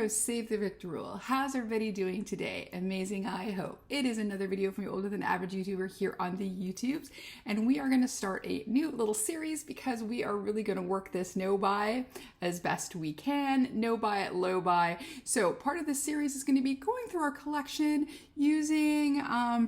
Save the Victor Rule. How's everybody doing today? Amazing, I hope. It is another video from your older than average YouTuber here on the YouTubes, and we are going to start a new little series because we are really going to work this no-buy as best we can. No-buy, low-buy. So part of this series is going to be going through our collection, using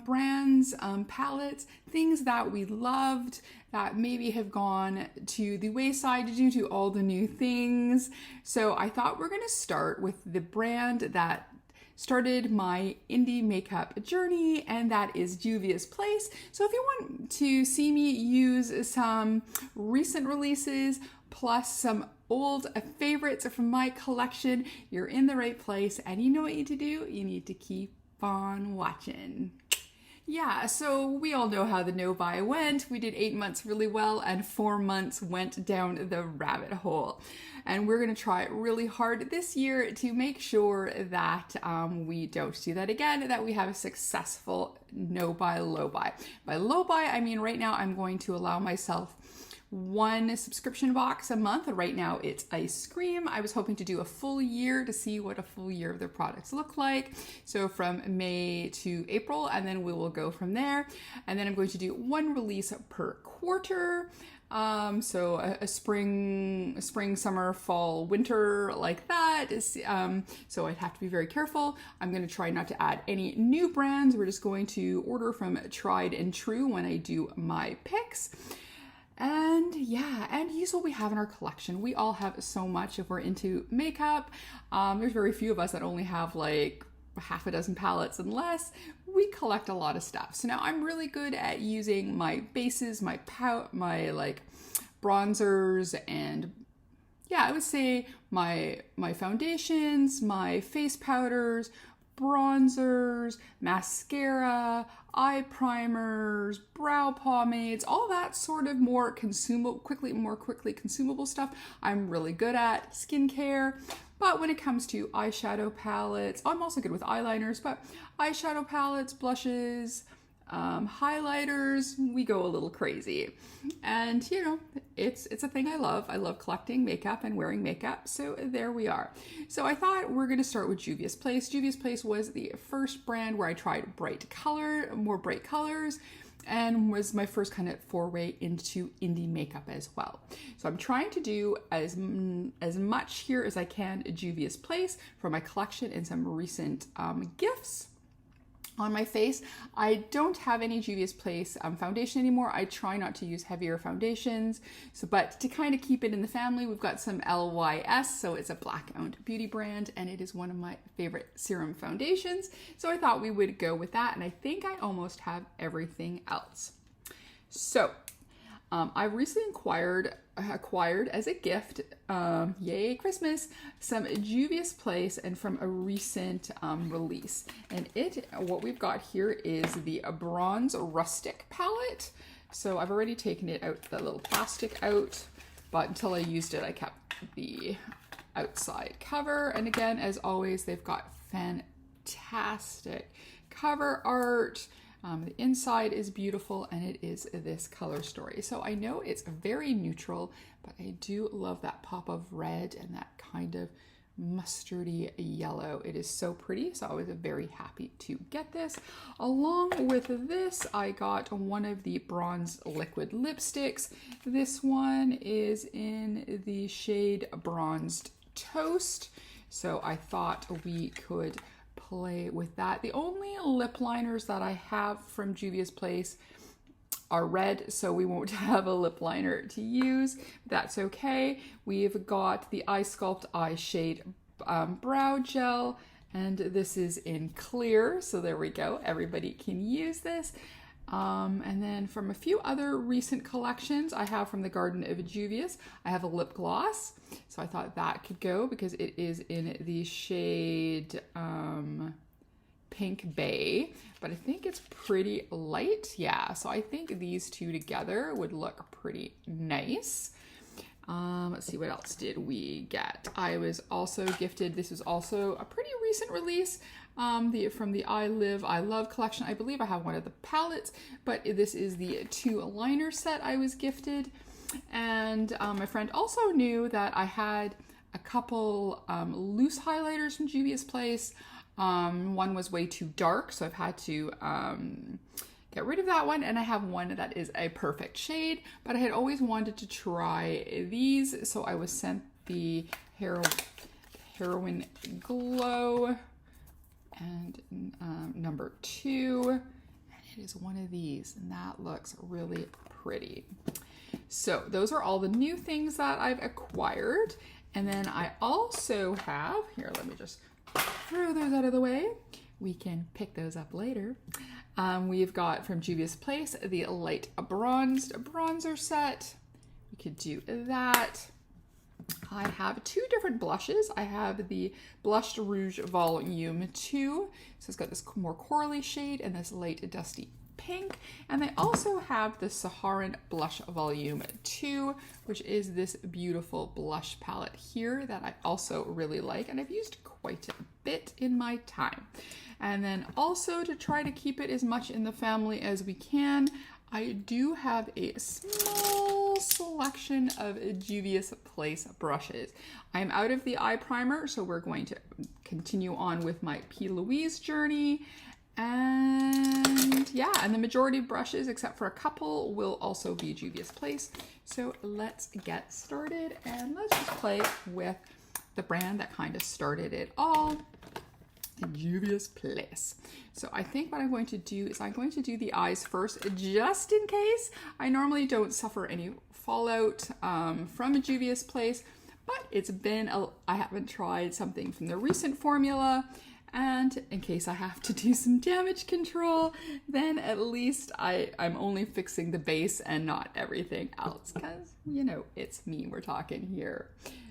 brands, palettes, things that we loved that maybe have gone to the wayside due to all the new things. So I thought we're going to start with the brand that started my indie makeup journey, and that is Juvia's Place. So if you want to see me use some recent releases plus some old favorites from my collection, you're in the right place, and you know what you need to do? You need to keep on watching. Yeah, so we all know how the no-buy went. We did 8 months really well, and 4 months went down the rabbit hole. And we're going to try really hard this year to make sure that we don't do that again, that we have a successful no-buy, low-buy. By low-buy, I mean right now I'm going to allow myself one subscription box a month. Right now it's ice cream. I was hoping to do a full year to see what a full year of their products look like. So from May to April, and then we will go from there. And then I'm going to do one release per quarter. So a spring, summer, fall, winter, like that. So I'd have to be very careful. I'm going to try not to add any new brands. We're just going to order from tried and true when I do my picks. And yeah, and use what we have in our collection. We all have so much if we're into makeup. There's very few of us that only have like half a dozen palettes and less. We collect a lot of stuff. So now I'm really good at using my bases, my like bronzers, and yeah, I would say my foundations, my face powders, bronzers, mascara, eye primers, brow pomades, all that sort of more quickly consumable stuff I'm really good at. Skincare. But when it comes to eyeshadow palettes, I'm also good with eyeliners, but eyeshadow palettes, blushes, highlighters, we go a little crazy. And you know, it's a thing I love. I love collecting makeup and wearing makeup, so there we are. So I thought we're going to start with Juvia's Place. Juvia's Place was the first brand where I tried more bright colors, and was my first kind of foray into indie makeup as well. So I'm trying to do as much here as I can at Juvia's Place for my collection and some recent gifts. On my face, I don't have any Juvia's Place foundation anymore. I try not to use heavier foundations. But to kind of keep it in the family, we've got some LYS. So it's a Black-owned beauty brand, and it is one of my favorite serum foundations. So I thought we would go with that, and I think I almost have everything else. So I recently acquired as a gift, yay Christmas, some Juvia's Place, and from a recent release. And what we've got here is the Bronze Rustic palette. So I've already taken it out, the little plastic out, but until I used it, I kept the outside cover. And again, as always, they've got fantastic cover art. The inside is beautiful, and it is this color story. So I know it's very neutral, but I do love that pop of red and that kind of mustardy yellow. It is so pretty, so I was very happy to get this. Along with this, I got one of the bronze liquid lipsticks. This one is in the shade Bronzed Toast, so I thought we could play with that. The only lip liners that I have from Juvia's Place are red, so we won't have a lip liner to use. That's okay. We've got the Eye Sculpt Eye Shade Brow Gel, and this is in clear, so there we go. Everybody can use this. And then from a few other recent collections, I have from the Garden of Juvia's, I have a lip gloss. So I thought that could go because it is in the shade Pink Bay, but I think it's pretty light. Yeah, so I think these two together would look pretty nice. Let's see, what else did we get? I was also gifted, this was also a pretty recent release, from the I Live, I Love collection. I believe I have one of the palettes, but this is the 2 liner set I was gifted. And my friend also knew that I had a couple loose highlighters from Juvia's Place. One was way too dark, so I've had to get rid of that one, and I have one that is a perfect shade, but I had always wanted to try these, so I was sent the Heroin Glow and number 2, and it is one of these, and that looks really pretty. So those are all the new things that I've acquired, and then I also have, here, let me just throw those out of the way. We can pick those up later. We've got from Juvia's Place the light bronzed bronzer set. We could do that. I have 2 different blushes. I have the Blush Rouge Volume 2. So it's got this more corally shade and this light dusty pink. And I also have the Saharan Blush Volume 2, which is this beautiful blush palette here that I also really like, and I've used quite a bit in my time. And then also, to try to keep it as much in the family as we can, I do have a small selection of Juvia's Place brushes. I'm out of the eye primer, so we're going to continue on with my P. Louise journey. And yeah, and the majority of brushes, except for a couple, will also be Juvia's Place. So let's get started, and let's just play with the brand that kind of started it all, Juvia's Place. So I think what I'm going to do is I'm going to do the eyes first, just in case. I normally don't suffer any fallout from Juvia's Place, but it's been, I haven't tried something from the recent formula, and in case I have to do some damage control, then at least I'm only fixing the base and not everything else, because, you know, it's me we're talking here.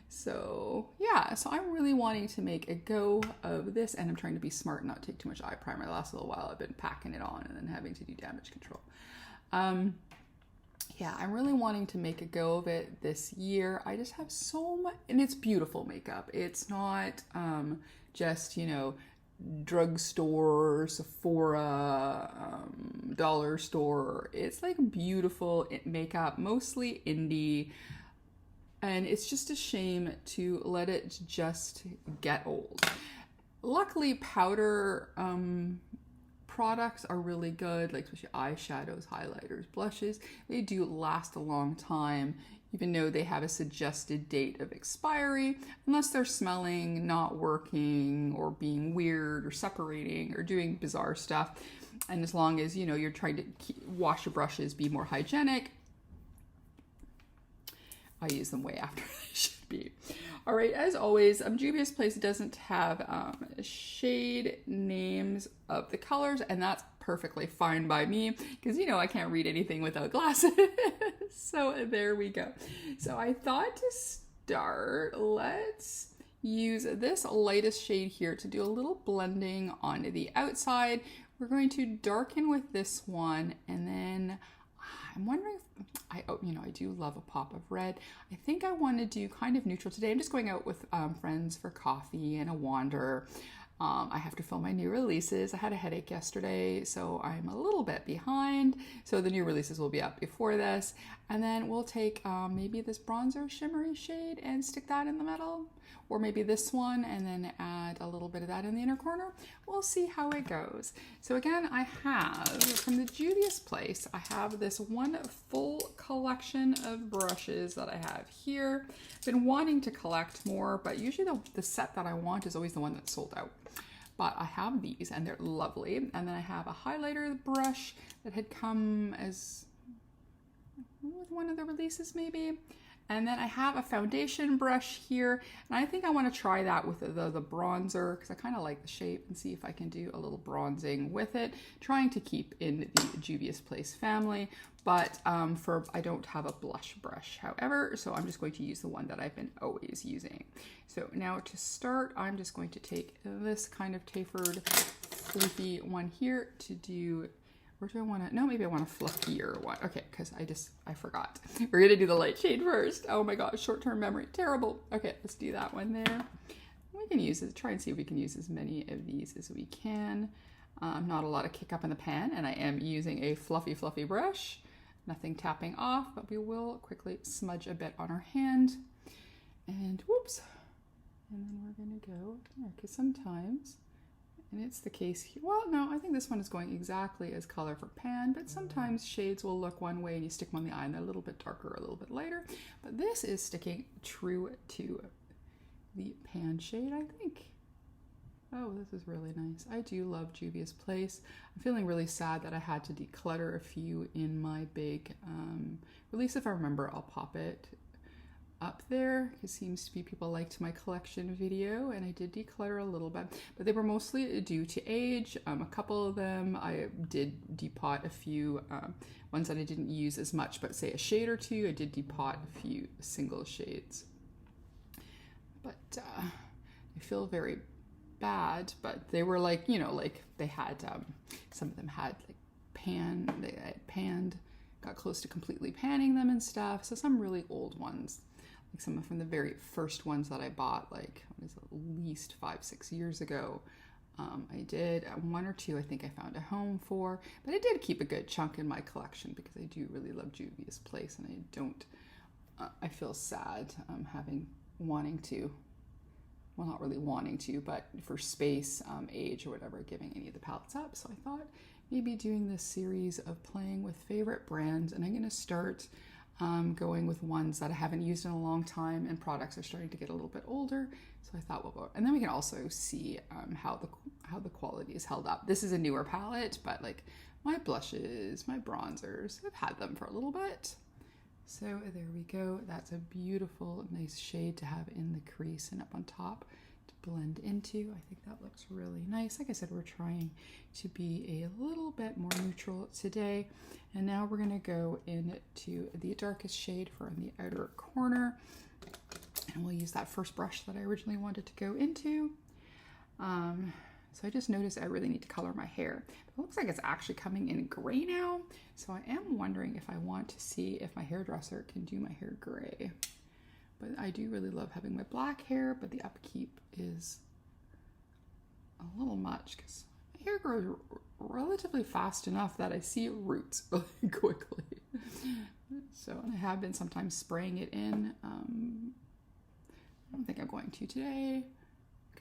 So yeah, so I'm really wanting to make a go of this, and I'm trying to be smart and not take too much eye primer. The last little while I've been packing it on and then having to do damage control. Yeah, I'm really wanting to make a go of it this year. I just have so much, and it's beautiful makeup. It's not just, you know, drugstore, Sephora, dollar store. It's like beautiful makeup, mostly indie. And it's just a shame to let it just get old. Luckily, powder products are really good, like especially eyeshadows, highlighters, blushes. They do last a long time, even though they have a suggested date of expiry, unless they're smelling, not working, or being weird, or separating, or doing bizarre stuff. And as long as, you know, you're trying to wash your brushes, be more hygienic, I use them way after they should be. All right, as always, Juvia's Place doesn't have shade names of the colors, and that's perfectly fine by me, because, you know, I can't read anything without glasses. So there we go. So I thought to start, let's use this lightest shade here to do a little blending on the outside. We're going to darken with this one, and then I'm wondering if I do love a pop of red. I think I want to do kind of neutral today. I'm just going out with friends for coffee and a wander. I have to film my new releases. I had a headache yesterday, so I'm a little bit behind. So the new releases will be up before this. And then we'll take maybe this bronzer shimmery shade and stick that in the middle. Or maybe this one and then add a little bit of that in the inner corner. We'll see how it goes. So again, I have, from the Juvia's Place, I have this one full collection of brushes that I have here. I've been wanting to collect more, but usually the set that I want is always the one that's sold out. But I have these and they're lovely. And then I have a highlighter brush that had come as with one of the releases maybe. And then I have a foundation brush here, and I think I want to try that with the bronzer, because I kind of like the shape, and see if I can do a little bronzing with it, trying to keep in the Juvia's Place family. But I don't have a blush brush, however, so I'm just going to use the one that I've been always using. So now to start, I'm just going to take this kind of tapered, floofy one here to do. Or do I want to, no, maybe I want a fluffier one. Okay, because I forgot. We're going to do the light shade first. Oh my gosh, short-term memory, terrible. Okay, let's do that one there. We can use it, try and see if we can use as many of these as we can. Not a lot of kick up in the pan, and I am using a fluffy brush. Nothing tapping off, but we will quickly smudge a bit on our hand. And whoops, And then we're going to go, because sometimes, and it's the case here, well, no, I think this one is going exactly as color for pan, but sometimes shades will look one way and you stick them on the eye and they're a little bit darker, a little bit lighter. But this is sticking true to the pan shade, I think. Oh, this is really nice. I do love Juvia's Place. I'm feeling really sad that I had to declutter a few in my big release. If I remember, I'll pop it up there. It seems to be people liked my collection video, and I did declutter a little bit, but they were mostly due to age. A couple of them I did depot a few ones that I didn't use as much, but say a shade or two, I did depot a few single shades. But I feel very bad, but they were like, you know, like they had some of them had like they had panned, got close to completely panning them and stuff. So some really old ones, like some from the very first ones that I bought, like what is it, at least 5-6 years ago. I did one or two I think I found a home for, but I did keep a good chunk in my collection because I do really love Juvia's Place, and I feel sad wanting to, well, not really wanting to, but for space, age, or whatever, giving any of the palettes up. So I thought maybe doing this series of playing with favorite brands, and I'm going to start going with ones that I haven't used in a long time, and products are starting to get a little bit older. So I thought, well, and then we can also see how the quality is held up. This is a newer palette, but like my blushes, my bronzers, I've had them for a little bit. So there we go. That's a beautiful, nice shade to have in the crease and up on top to blend into. I think that looks really nice. Like I said, we're trying to be a little bit more neutral today. And now we're going to go into the darkest shade for in the outer corner. And we'll use that first brush that I originally wanted to go into. So I just noticed I really need to color my hair. It looks like it's actually coming in gray now. So I am wondering if I want to see if my hairdresser can do my hair gray. But I do really love having my black hair, but the upkeep is a little much because my hair grows relatively fast enough that I see roots really quickly. So, and I have been sometimes spraying it in. I don't think I'm going to today,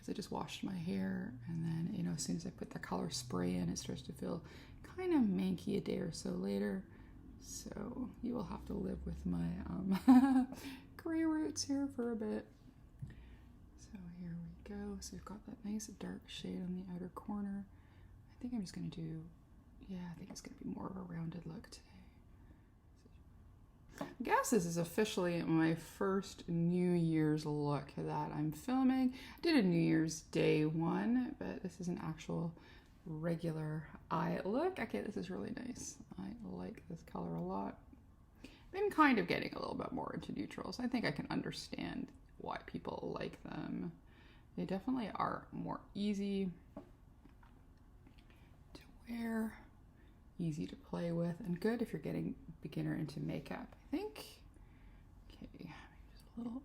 I just washed my hair, and then, you know, as soon as I put the color spray in, it starts to feel kind of manky a day or so later. So you will have to live with my gray roots here for a bit. So here we go. So we've got that nice dark shade on the outer corner. I think I'm just going to do, yeah, I think it's going to be more of a rounded look today. I guess this is officially my first New Year's look that I'm filming. I did a New Year's Day one, but this is an actual regular eye look. Okay, this is really nice. I like this color a lot. I'm kind of getting a little bit more into neutrals. I think I can understand why people like them. They definitely are more easy to wear, easy to play with, and good if you're getting beginner into makeup, I think. Okay, just a little,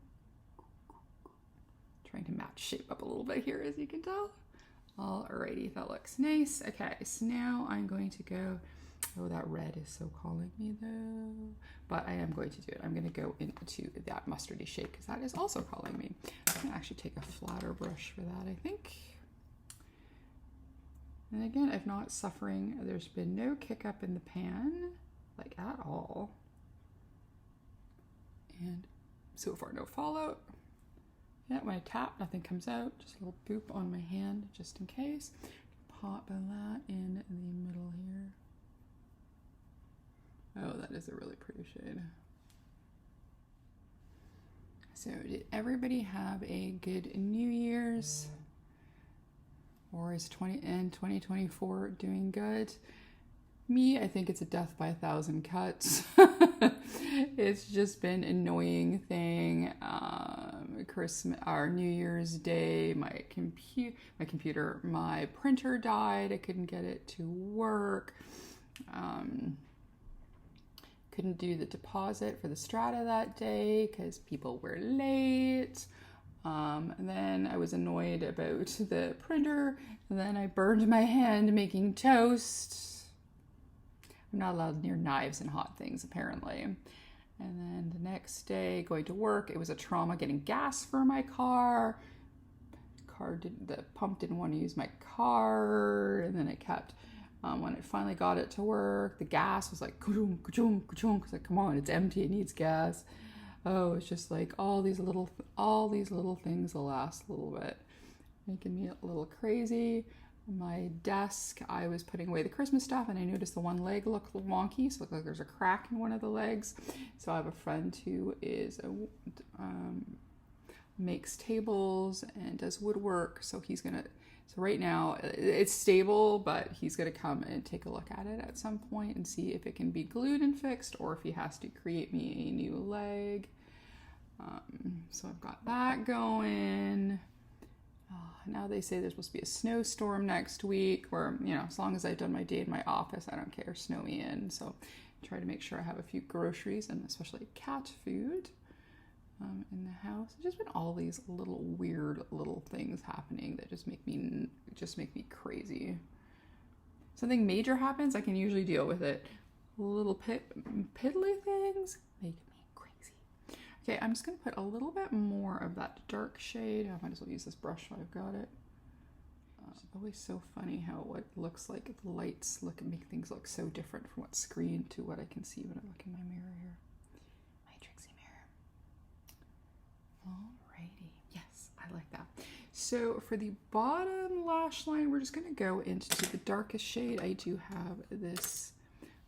trying to match shape up a little bit here, as you can tell. Alrighty, that looks nice. Okay, so now I'm going to go, oh, that red is so calling me though, but I am going to do it. I'm going to go into that mustardy shade because that is also calling me. I'm going to actually take a flatter brush for that, I think. And again, I'm not suffering. There's been no kick up in the pan, like at all. And so far, no fallout. Yeah, when I tap, nothing comes out. Just a little boop on my hand, just in case. Pop that in the middle here. Oh, that is a really pretty shade. So did everybody have a good New Year's? Or is 2024 doing good? Me, I think it's a death by 1,000 cuts. It's just been an annoying thing. Christmas, our New Year's Day, my printer died. I couldn't get it to work. Couldn't do the deposit for the Strata that day because people were late. And then I was annoyed about the printer, and then I burned my hand making toast. I'm not allowed near knives and hot things, apparently. And then the next day, going to work, it was a trauma getting gas for my car. the pump didn't want to use my card, and then it kept, when it finally got it to work, the gas was like, ka-choom, ka-choom, ka-choom. It's like, come on, it's empty, it needs gas. Oh, it's just like all these little things the last little bit, making me a little crazy. My desk, I was putting away the Christmas stuff and I noticed the one leg looked wonky, so it looked like there's a crack in one of the legs. So I have a friend who is makes tables and does woodwork, so right now it's stable, but he's gonna come and take a look at it at some point and see if it can be glued and fixed, or if he has to create me a new leg. So I've got that going. Now they say there's supposed to be a snowstorm next week, where, you know, as long as I've done my day in my office, I don't care, snow me in. So try to make sure I have a few groceries, and especially cat food in the house. It's just been all these little weird little things happening that just make me crazy. Something major happens, I can usually deal with it. Little piddly things make me crazy. Okay, I'm just gonna put a little bit more of that dark shade. I might as well use this brush while I've got it. It's always so funny how what looks like the lights make things look so different from what's screen to what I can see when I look in my mirror here. My tricksy mirror. Alrighty, yes, I like that. So for the bottom lash line, we're just gonna go into the darkest shade. I do have this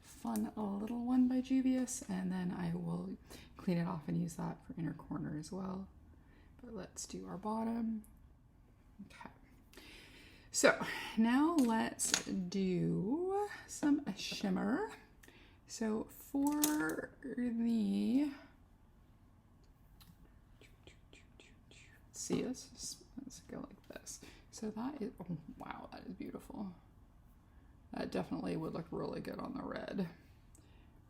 fun little one by Juvia, and then I will clean it off and use that for inner corner as well. But let's do our bottom. Okay. So now let's do some shimmer. So for the, let's go like this. So that is, oh wow, that is beautiful. That definitely would look really good on the red.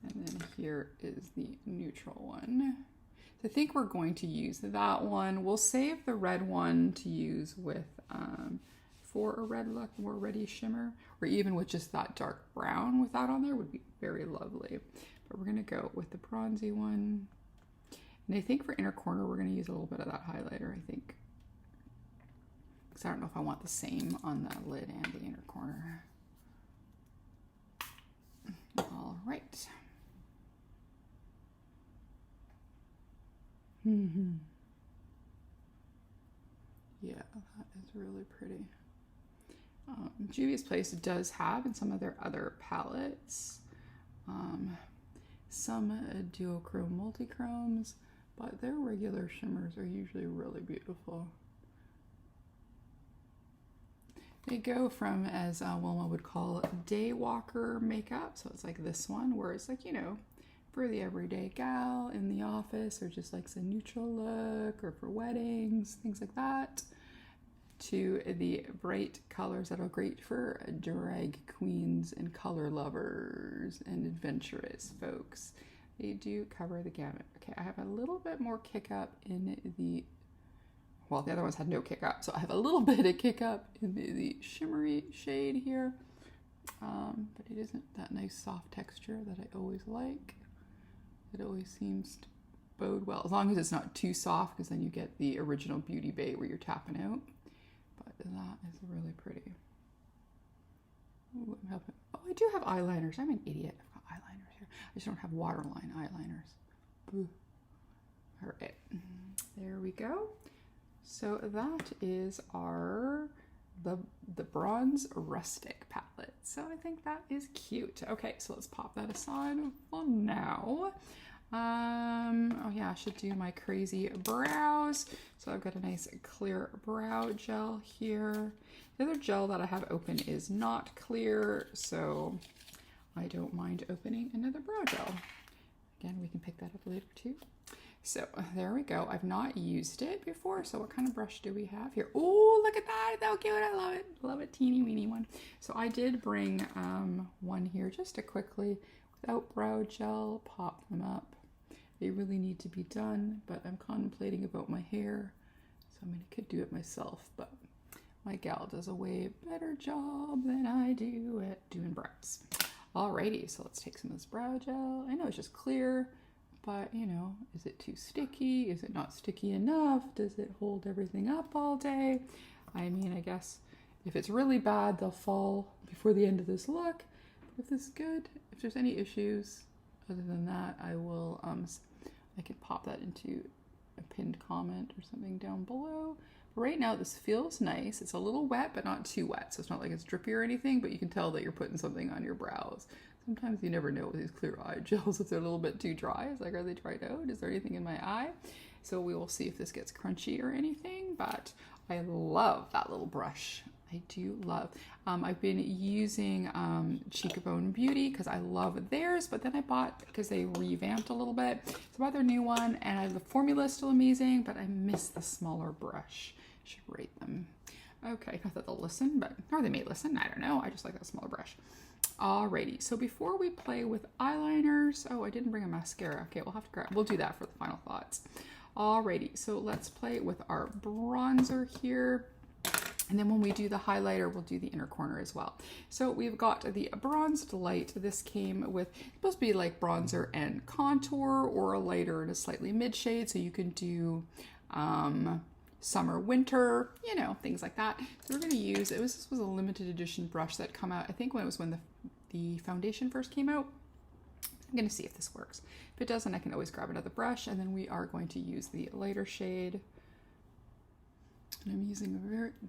And then here is the neutral one. So I think we're going to use that one. We'll save the red one to use with for a red look, more reddy shimmer, or even with just that dark brown with that on there would be very lovely. But we're gonna go with the bronzy one. And I think for inner corner, we're gonna use a little bit of that highlighter, I think. Because I don't know if I want the same on the lid and the inner corner. All right. Yeah, that is really pretty. Juvia's Place does have in some of their other palettes some duochrome multichromes, but their regular shimmers are usually really beautiful. They go from, as Wilma would call, day walker makeup. So it's like this one, where it's like, you know, for the everyday gal in the office, or just like a neutral look, or for weddings, things like that, to the bright colors that are great for drag queens and color lovers and adventurous folks. They do cover the gamut. Okay, I have a little bit more kick up in the, well, the other ones had no kick up, so I have a little bit of kick up in the shimmery shade here, but it isn't that nice soft texture that I always like. It always seems to bode well, as long as it's not too soft, because then you get the original Beauty Bay where you're tapping out. But that is really pretty. Ooh, I'm helping. Oh, I do have eyeliners. I'm an idiot. I've got eyeliners here. I just don't have waterline eyeliners. Boo. All right, there we go. So that is our the bronze rustic palette. So I think that is cute. Okay, so let's pop that aside for now. Oh yeah, I should do my crazy brows. So I've got a nice clear brow gel here. The other gel that I have open is not clear, so I don't mind opening another brow gel. Again, we can pick that up later too. So there we go. I've not used it before. So what kind of brush do we have here? Oh, look at that. It's so cute. I love it. Love it. Teeny weeny one. So I did bring one here just to quickly, without brow gel, pop them up. They really need to be done, but I'm contemplating about my hair. So I mean, I could do it myself, but my gal does a way better job than I do at doing brows. Alrighty, so let's take some of this brow gel. I know it's just clear, but you know, is it too sticky? Is it not sticky enough? Does it hold everything up all day? I mean, I guess if it's really bad, they'll fall before the end of this look. If this is good, if there's any issues other than that, I will, I could pop that into a pinned comment or something down below. But right now, this feels nice. It's a little wet, but not too wet. So it's not like it's drippy or anything, but you can tell that you're putting something on your brows. Sometimes you never know with these clear eye gels if they're a little bit too dry. It's like, are they dried out? Is there anything in my eye? So we will see if this gets crunchy or anything, but I love that little brush. I do love. I've been using Cheekbone Beauty because I love theirs, but then I bought, because they revamped a little bit, so I bought their new one, and the formula is still amazing, but I miss the smaller brush. Should rate them. Okay, not that they'll listen, but, or they may listen, I don't know. I just like that smaller brush. Alrighty, so before we play with eyeliners, oh, I didn't bring a mascara. Okay, we'll have to grab, we'll do that for the final thoughts. Alrighty, so let's play with our bronzer here. And then when we do the highlighter, we'll do the inner corner as well. So we've got the Bronzed Light. This came with, it's supposed to be like bronzer and contour, or a lighter and a slightly mid shade. So you can do summer, winter, you know, things like that. So we're going to use, this was a limited edition brush that come out, I think when it was when the foundation first came out. I'm going to see if this works. If it doesn't, I can always grab another brush, and then we are going to use the lighter shade. And I'm using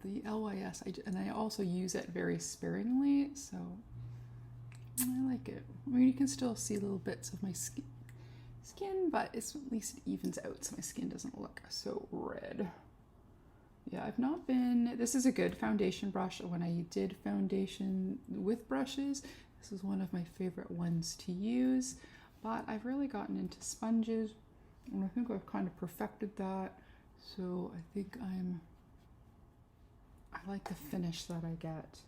the LYS, and I also use it very sparingly, so I like it. I mean, you can still see little bits of my skin, but it's, at least it evens out so my skin doesn't look so red. Yeah, I've not been, this is a good foundation brush. When I did foundation with brushes, this is one of my favorite ones to use, but I've really gotten into sponges, and I think I've kind of perfected that, so I think I like the finish that I get.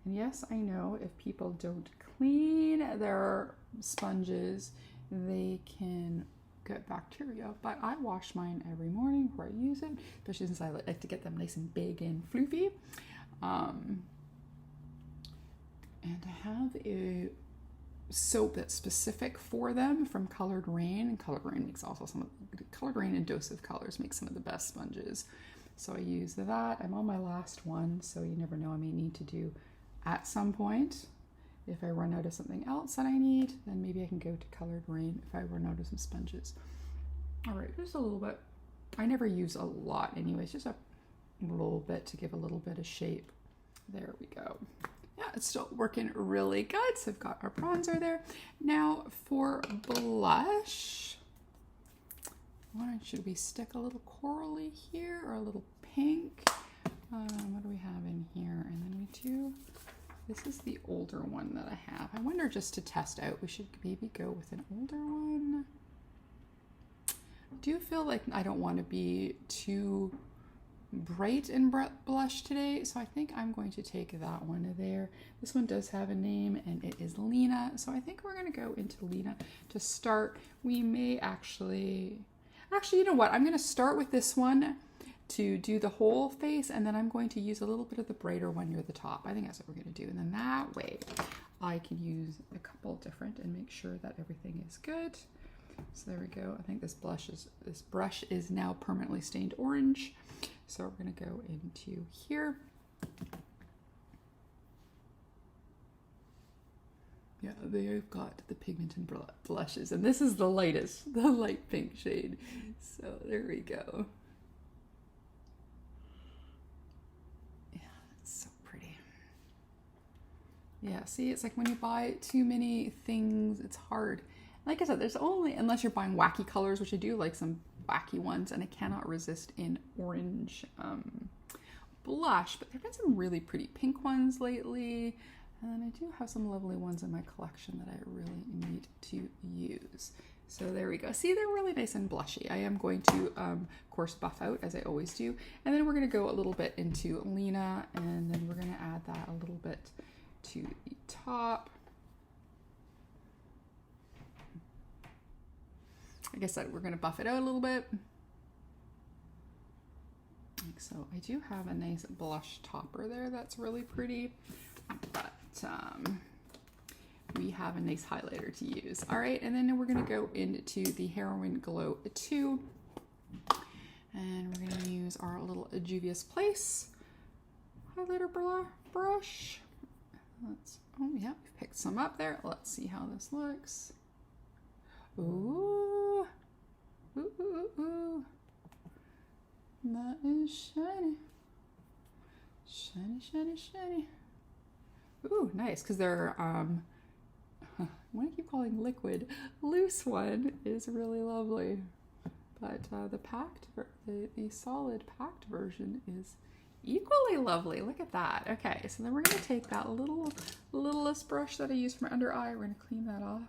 And yes, I know if people don't clean their sponges, they can get bacteria, but I wash mine every morning before I use it, especially since I like to get them nice and big and floofy. And I have a soap that's specific for them from Colored Rain, and Colored Rain makes also Colored Rain and Dose of Colors make some of the best sponges. So I use that. I'm on my last one, so you never know, I may need to do at some point. If I run out of something else that I need, then maybe I can go to Colored Rain if I run out of some sponges. All right, just a little bit. I never use a lot anyways, just a little bit to give a little bit of shape. There we go. Yeah, it's still working really good. So I've got our bronzer there. Now for blush, should we stick a little corally here or a little pink? What do we have in here? And then we do, this is the older one that I have. I wonder, just to test out, we should maybe go with an older one. I do feel like I don't want to be too bright in blush today, so I think I'm going to take that one there. This one does have a name, and it is Lena, so I think we're going to go into Lena to start. We may actually, you know what, I'm going to start with this one to do the whole face, and then I'm going to use a little bit of the brighter one near the top. I think that's what we're going to do, and then that way I can use a couple different and make sure that everything is good. So there we go. I think this brush is now permanently stained orange. So we're going to go into here. Yeah, they've got the pigment and blushes, and this is the lightest, the light pink shade. So there we go. Yeah, that's so pretty. Yeah, see, it's like when you buy too many things, it's hard. Like I said, there's only, unless you're buying wacky colors, which I do like some wacky ones, and I cannot resist in orange blush, but there have been some really pretty pink ones lately, and then I do have some lovely ones in my collection that I really need to use. So there we go. See, they're really nice and blushy. I am going to, of course, buff out, as I always do, and then we're going to go a little bit into Lena, and then we're going to add that a little bit to the top. Like I said, we're going to buff it out a little bit. Like so. I do have a nice blush topper there that's really pretty, but we have a nice highlighter to use. All right, and then we're going to go into the Heroin Glow 2, and we're going to use our little Juvia's Place highlighter brush. Oh yeah, we've picked some up there. Let's see how this looks. Ooh. Ooh, ooh, ooh. That is shiny. Shiny, shiny, shiny. Ooh, nice, because they're, what do I keep calling liquid? Loose one is really lovely. But the solid packed version is equally lovely. Look at that. Okay, so then we're going to take that littlest brush that I used for my under eye. We're going to clean that off.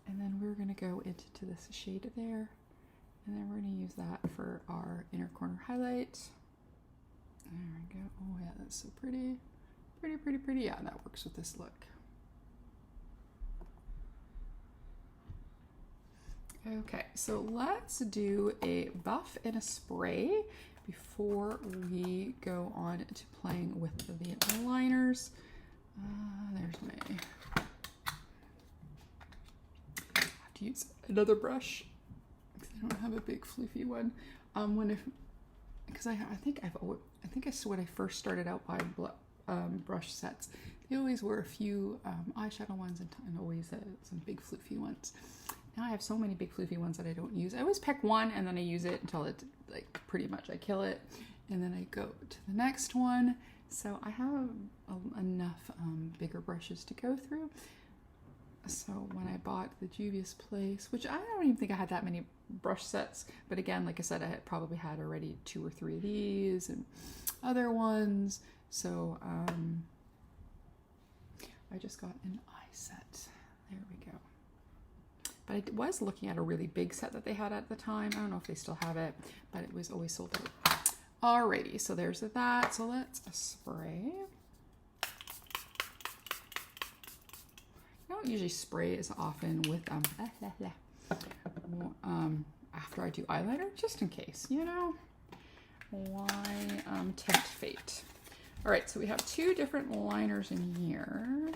And then we're going to go into this shade there. And then we're going to use that for our inner corner highlight. There we go. Oh yeah, that's so pretty. Pretty, pretty, pretty. Yeah, that works with this look. Okay, so let's do a buff and a spray before we go on to playing with the liners. There's my... I have to use another brush because I don't have a big floofy one. Because I think when I first started out buying brush sets, they always were a few eyeshadow ones and always some big floofy ones. Now I have so many big floofy ones that I don't use. I always pick one and then I use it until it, like, pretty much I kill it, and then I go to the next one. So I have enough bigger brushes to go through. So when I bought the Juvia's Place, which I don't even think I had that many brush sets, but again, like I said, I had probably had already 2 or 3 of these and other ones. So I just got an eye set. There we go. But I was looking at a really big set that they had at the time. I don't know if they still have it, but it was always sold out. Alrighty, so there's that. So let's spray. I don't usually spray as often with after I do eyeliner, just in case, you know. Why tempt fate? All right, so we have 2 different liners in here.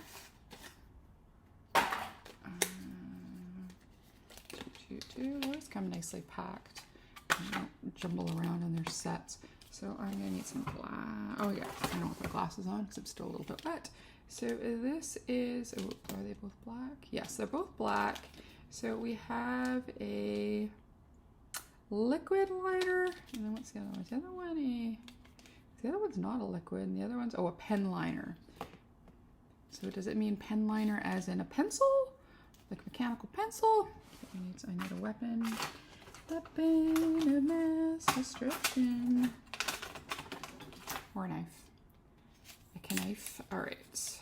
Two. Those come nicely packed. They don't jumble around in their sets. So I'm gonna need some glass. Oh yeah, I don't want my glasses on because I'm still a little bit wet. So this is, are they both black? Yes, they're both black. So we have a liquid liner, and then what's the other one? The other one's not a liquid, and the other one's, a pen liner. So does it mean pen liner as in a pencil? Like a mechanical pencil? I need a weapon. Weapon of mass destruction. Or a knife. A knife. Alright.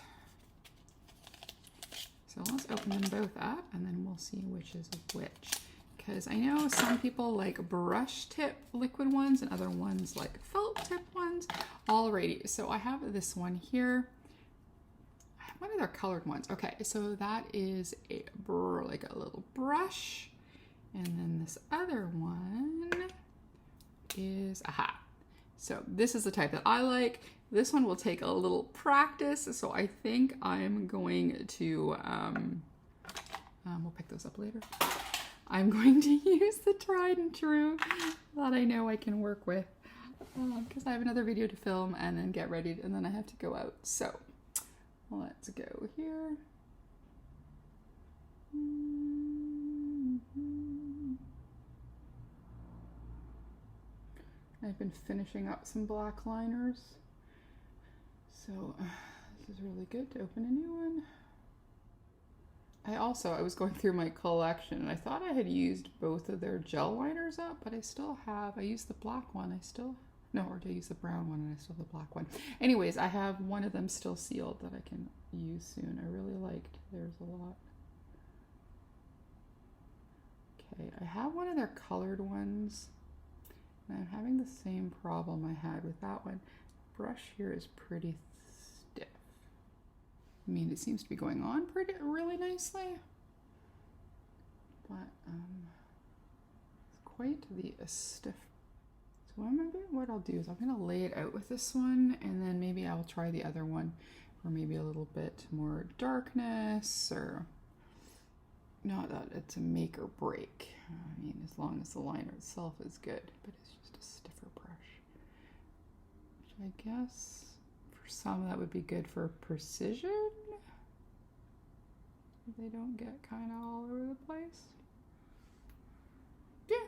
So let's open them both up and then we'll see which is which. Because I know some people like brush tip liquid ones and other ones like felt tip ones. Alrighty, so I have this one here. What are their colored ones? Okay, so that is like a little brush. And then this other one is a hat. So this is the type that I like. This one will take a little practice. So I think I'm going to, we'll pick those up later. I'm going to use the tried and true that I know I can work with because I have another video to film and then get ready and then I have to go out. So let's go here. I've been finishing up some black liners. So this is really good to open a new one. I was going through my collection and I thought I had used both of their gel liners up, but I used the black one. Or did I use the brown one and I still have the black one? Anyways, I have one of them still sealed that I can use soon. I really liked theirs a lot. Okay, I have one of their colored ones. And I'm having the same problem I had with that one. Brush here is pretty stiff. I mean, it seems to be going on really nicely. But it's quite the stiff. So what I'll do is I'm going to lay it out with this one, and then maybe I'll try the other one for maybe a little bit more darkness, or not that it's a make or break. I mean, as long as the liner itself is good, but it's just a stiffer brush, which I guess for some that would be good for precision. They don't get kind of all over the place. Yeah,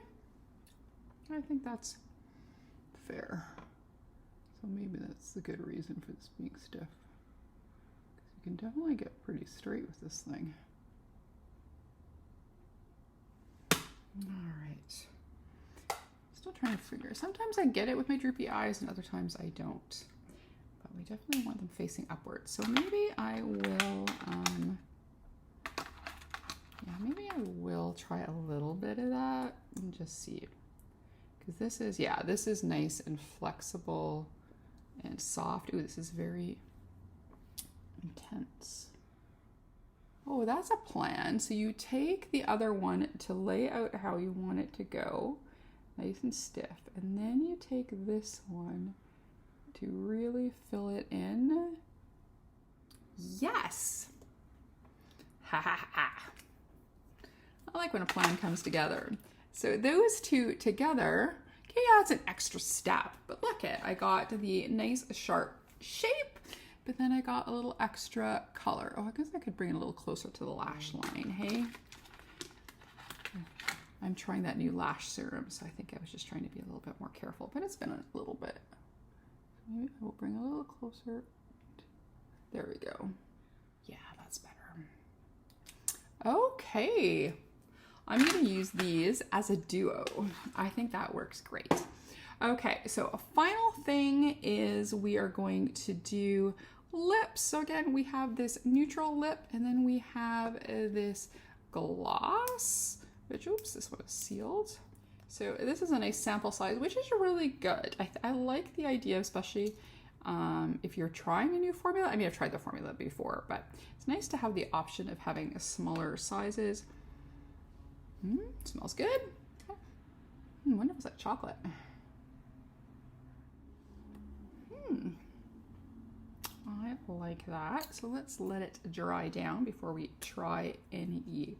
I think that's fair. So maybe that's a good reason for this being stiff. Because you can definitely get pretty straight with this thing. All right. Still trying to figure. Sometimes I get it with my droopy eyes and other times I don't. But we definitely want them facing upwards. So maybe I will, maybe I will try a little bit of that and just see. Because this is, this is nice and flexible and soft. Ooh, this is very intense. Oh, that's a plan. So you take the other one to lay out how you want it to go, nice and stiff. And then you take this one to really fill it in. Yes! Ha ha ha. I like when a plan comes together. So those two together, okay, yeah, it's an extra step. But look it, I got the nice sharp shape, but then I got a little extra color. Oh, I guess I could bring it a little closer to the lash line, hey? I'm trying that new lash serum, so I think I was just trying to be a little bit more careful, but it's been a little bit. Maybe I will bring a little closer. There we go. Yeah, that's better. Okay. I'm going to use these as a duo. I think that works great. Okay, so a final thing is we are going to do lips. So again, we have this neutral lip and then we have this gloss, which, oops, this one is sealed. So this is a nice sample size, which is really good. I like the idea, especially if you're trying a new formula. I mean, I've tried the formula before, but it's nice to have the option of having smaller sizes. Smells good. I wonder if it's like chocolate. I like that. So let's let it dry down before we try any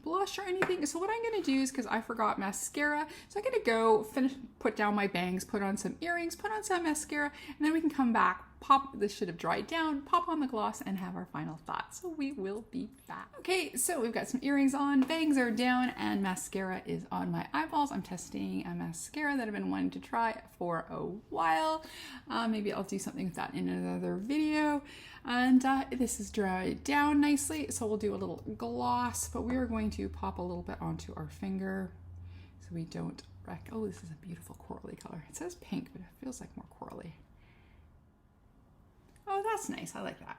blush or anything. So what I'm going to do is, because I forgot mascara, so I'm going to go put down my bangs, put on some earrings, put on some mascara, and then we can come back, pop, this should have dried down, pop on the gloss, and have our final thoughts. So we will be back. Okay, so we've got some earrings on, bangs are down, and mascara is on my eyeballs. I'm testing a mascara that I've been wanting to try for a while. Maybe I'll do something with that in another video. And this is dried down nicely, so we'll do a little gloss, but we are going to pop a little bit onto our finger so we don't wreck. Oh, this is a beautiful corally color. It says pink, but it feels like more corally. Oh, that's nice. I like that.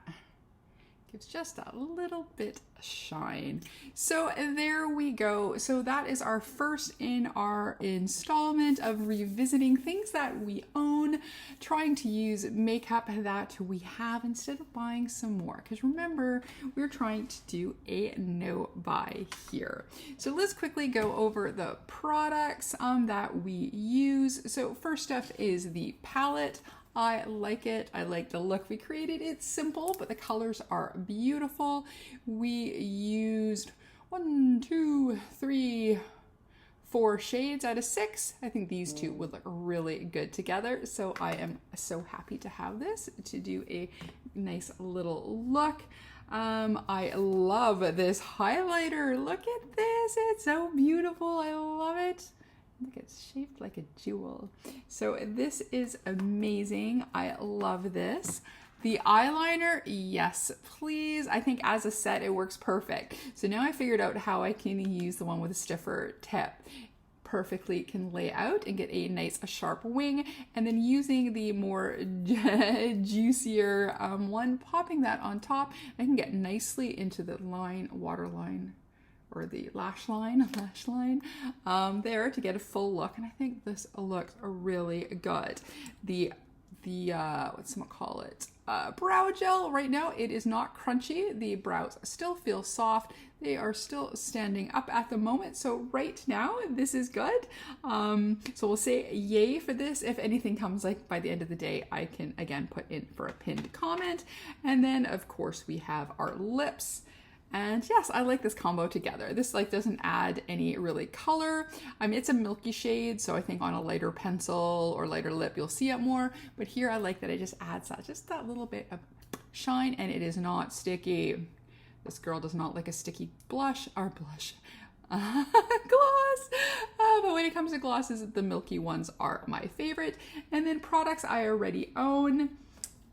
Gives just a little bit of shine. So there we go. So that is our first in our installment of revisiting things that we own, trying to use makeup that we have instead of buying some more. Because remember, we're trying to do a no buy here. So let's quickly go over the products that we use. So first up is the palette. I like it. I like the look we created. It's simple, but the colors are beautiful. We used 1, 2, 3, 4 shades out of 6. I think these two would look really good together. So I am so happy to have this to do a nice little look. I love this highlighter. Look at this. It's so beautiful. I love it. Look, it's shaped like a jewel. So this is amazing. I love this. The eyeliner, yes, please. I think as a set, it works perfect. So now I figured out how I can use the one with a stiffer tip. Perfectly can lay out and get a nice sharp wing, and then using the more juicier one, popping that on top, I can get nicely into the line, waterline, or the lash line there to get a full look. And I think this looks really good. The whatchamacallit, brow gel right now, it is not crunchy. The brows still feel soft. They are still standing up at the moment. So right now, this is good. So we'll say yay for this. If anything comes like by the end of the day, I can again put in for a pinned comment. And then of course we have our lips. And yes, I like this combo together. This like doesn't add any really color. I mean, it's a milky shade, so I think on a lighter pencil or lighter lip, you'll see it more. But here I like that it just adds that, just that little bit of shine, and it is not sticky. This girl does not like a sticky blush, or blush, gloss. But when it comes to glosses, the milky ones are my favorite. And then products I already own.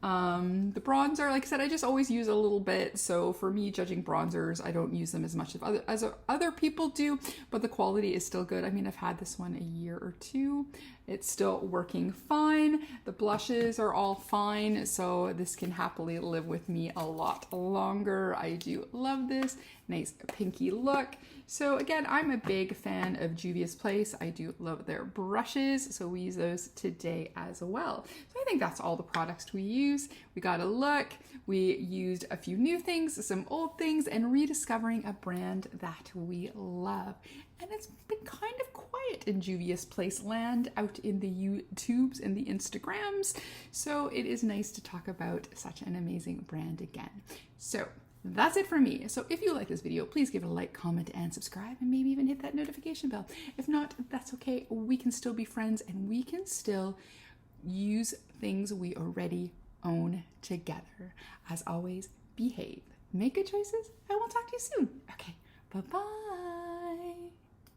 The bronzer, like I said, I just always use a little bit. So for me, judging bronzers, I don't use them as much as other people do, but the quality is still good. I mean, I've had this one a year or two. It's still working fine. The blushes are all fine. So this can happily live with me a lot longer. I do love this. Nice pinky look. So again, I'm a big fan of Juvia's Place. I do love their brushes, so we use those today as well. So I think that's all the products we use. We got a look, we used a few new things, some old things, and rediscovering a brand that we love. And it's been kind of quiet in Juvia's Place land out in the YouTubes and the Instagrams. So it is nice to talk about such an amazing brand again. So that's it for me. So if you like this video, please give it a like, comment, and subscribe, and maybe even hit that notification bell. If not, that's okay. We can still be friends, and we can still use things we already own together. As always, behave, make good choices, and we'll talk to you soon. Okay, bye-bye.